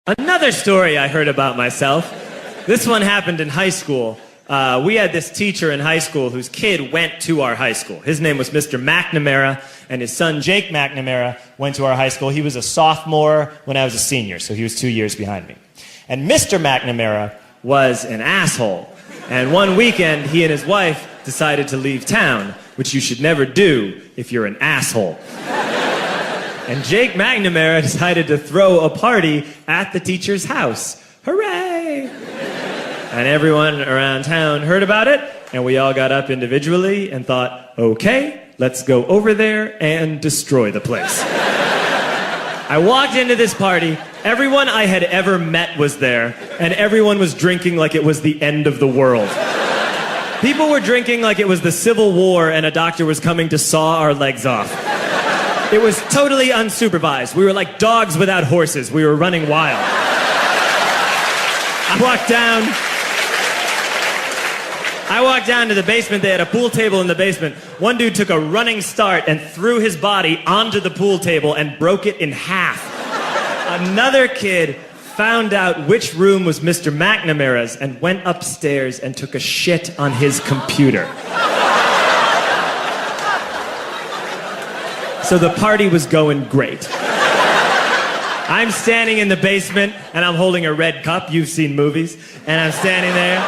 Another story I heard about myself. This one happened in high school. We had this teacher in high school whose kid went to our high school. His name was Mr. McNamara, and his son Jake McNamara went to our high school. He was a sophomore when I was a senior, so he was 2 years behind me. And Mr. McNamara was an asshole. And one weekend, he and his wife decided to leave town, which you should never do if you're an asshole. And Jake McNamara decided to throw a party at the teacher's house. Hooray! And everyone around town heard about it, and we all got up individually and thought, okay, let's go over there and destroy the place. I walked into this party, everyone I had ever met was there, and everyone was drinking like it was the end of the world. People were drinking like it was the Civil War and a doctor was coming to saw our legs off. It was totally unsupervised. We were like dogs without horses. We were running wild. I walked down to the basement. They had a pool table in the basement. One dude took a running start and threw his body onto the pool table and broke it in half. Another kid found out which room was Mr. McNamara's and went upstairs and took a shit on his computer. So the party was going great. I'm standing in the basement and I'm holding a red cup. You've seen movies. And I'm standing there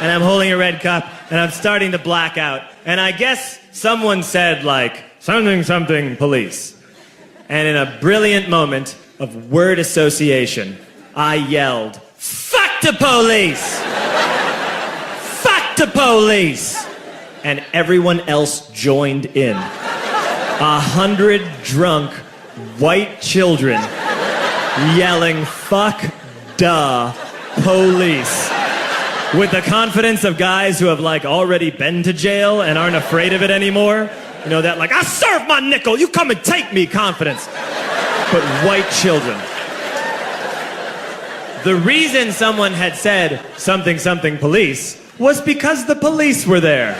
and I'm holding a red cup and I'm starting to black out. And I guess someone said like, something, something, police. And in a brilliant moment of word association, I yelled, fuck the police! Fuck the police! And everyone else joined in. 100 drunk white children yelling, fuck the police. With the confidence of guys who have like already been to jail and aren't afraid of it anymore. You know, that like, I serve my nickel, you come and take me confidence. But white children. The reason someone had said something, something police was because the police were there.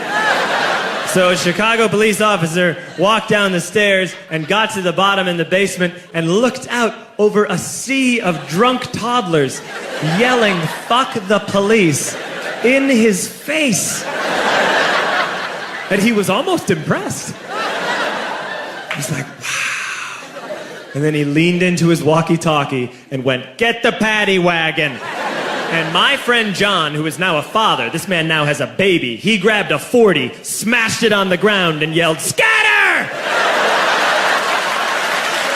So a Chicago police officer walked down the stairs and got to the bottom in the basement and looked out over a sea of drunk toddlers yelling, fuck the police, in his face. And he was almost impressed. He was like, wow. And then he leaned into his walkie-talkie and went, get the paddy wagon. And my friend John, who is now a father, this man now has a baby, he grabbed a 40, smashed it on the ground, and yelled, scatter!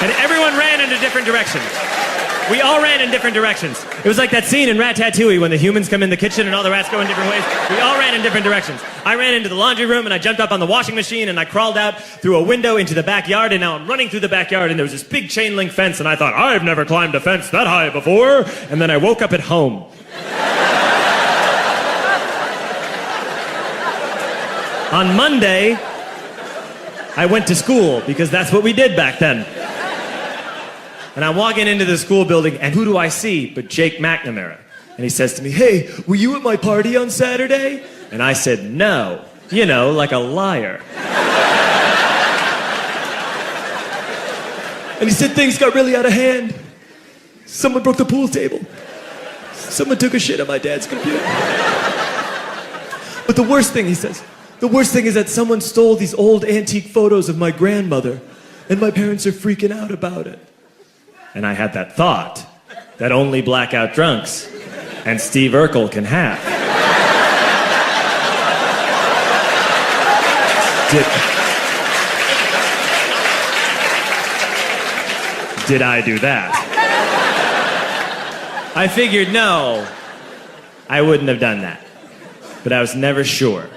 And everyone ran into different directions. We all ran in different directions. It was like that scene in Ratatouille when the humans come in the kitchen and all the rats go in different ways. We all ran in different directions. I ran into the laundry room and I jumped up on the washing machine and I crawled out through a window into the backyard, and now I'm running through the backyard and there was this big chain link fence and I thought, I've never climbed a fence that high before. And then I woke up at home. On Monday, I went to school because that's what we did back then. And I'm walking into the school building, and who do I see but Jake McNamara? And he says to me, hey, were you at my party on Saturday? And I said, no. You know, like a liar. And he said, things got really out of hand. Someone broke the pool table. Someone took a shit on my dad's computer. But the worst thing, he says, the worst thing is that someone stole these old antique photos of my grandmother, and my parents are freaking out about it. And I had that thought that only blackout drunks and Steve Urkel can have. Did I do that? I figured, no, I wouldn't have done that. But I was never sure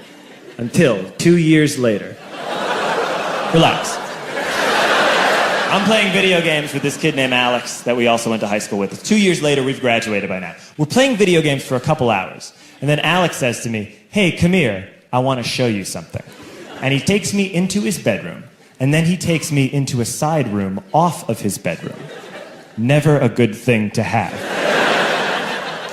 until 2 years later. Relax. I'm playing video games with this kid named Alex that we also went to high school with. 2 years later, we've graduated by now. We're playing video games for a couple hours. And then Alex says to me, hey, come here, I want to show you something. And he takes me into his bedroom. And then he takes me into a side room off of his bedroom. Never a good thing to have.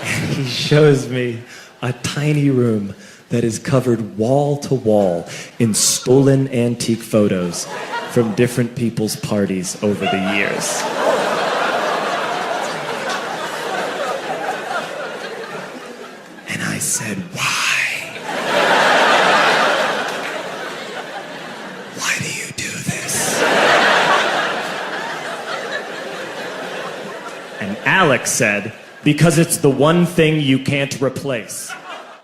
And he shows me a tiny room that is covered wall to wall in stolen antique photos from different people's parties over the years. said, why? Why do you do this? And Alex said, because it's the one thing you can't replace.